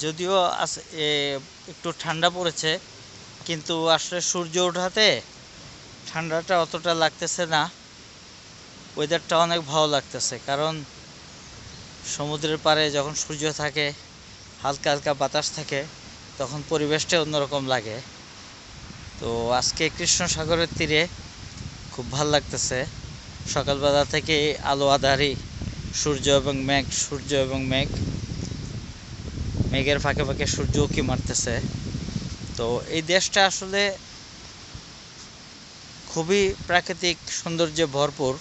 যদিও একটু ঠান্ডা পড়েছে, কিন্তু আসলে সূর্য ওঠাতে ঠান্ডাটা অতটা লাগতেছে না। ওয়েদারটা অনেক ভালো লাগতেছে, কারণ সমুদ্রের পাড়ে যখন সূর্য থাকে, হালকা হালকা বাতাস থাকে, তখন পরিবেশটা অন্যরকম লাগে। তো আজকে কৃষ্ণ সাগরের তীরে খুব ভাল লাগতেছে। সকালবেলা থেকে আলো আঁধারি, সূর্য এবং মেঘ, সূর্য এবং মেঘ, মেঘের ফাঁকে ফাঁকে সূর্য উঁকি মারতেছে। তো এই দেশটা আসলে খুবই প্রাকৃতিক সৌন্দর্যে ভরপুর।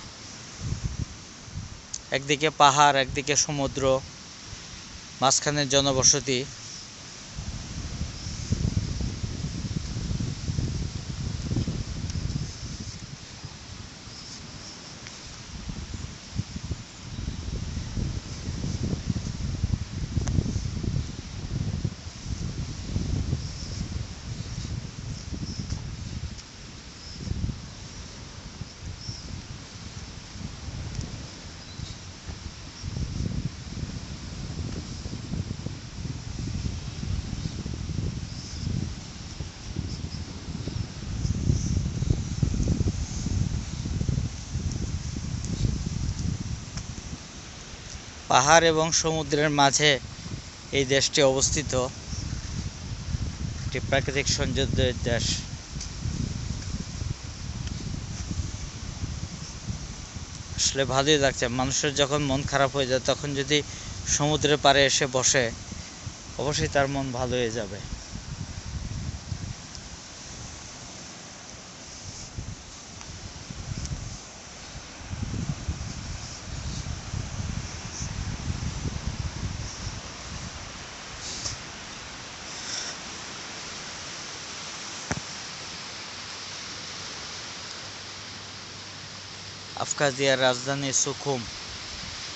একদিকে পাহাড়, একদিকে সমুদ্র, মাঝখানে জনবসতি। পাহাড় এবং সমুদ্রের মাঝে এই দেশটি অবস্থিত, একটি প্রাকৃতিক সৌন্দর্যের দেশ। আসলে ভালোই লাগছে। মানুষের যখন মন খারাপ হয়ে যায়, তখন যদি সমুদ্রের পাড়ে এসে বসে, অবশ্যই তার মন ভালো হয়ে যাবে। আবখাজিয়ার রাজধানী সুখুম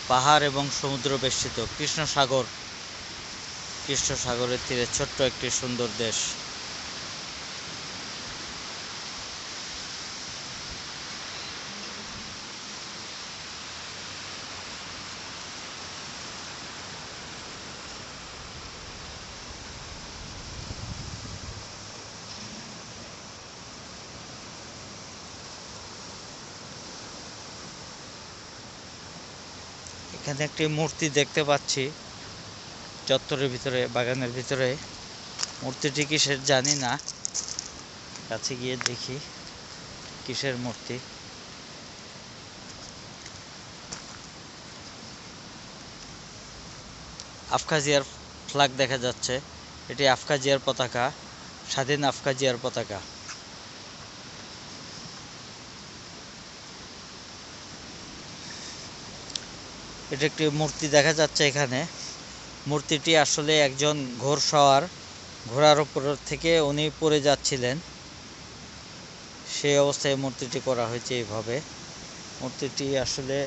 পাহাড় এবং সমুদ্র বেষ্টিত কৃষ্ণ সাগরের তীরে ছোট্ট একটি সুন্দর দেশ। এখানে একটি মূর্তি দেখতে পাচ্ছি চত্বরের ভিতরে, বাগানের ভিতরে। মূর্তিটি কিসের জানি না, কাছে গিয়ে দেখি কিসের মূর্তি। আবখাজিয়ার ফ্ল্যাগ দেখা যাচ্ছে। এটি আবখাজিয়ার পতাকা, স্বাধীন আবখাজিয়ার পতাকা। এটা একটি মূর্তি দেখা যাচ্ছে এখানে। মূর্তিটি আসলে একজন ঘোড়সওয়ার, ঘোড়ার উপর থেকে উনি পড়ে যাচ্ছিলেন, সেই অবস্থায় মূর্তিটি করা হয়েছে এইভাবে। মূর্তিটি আসলে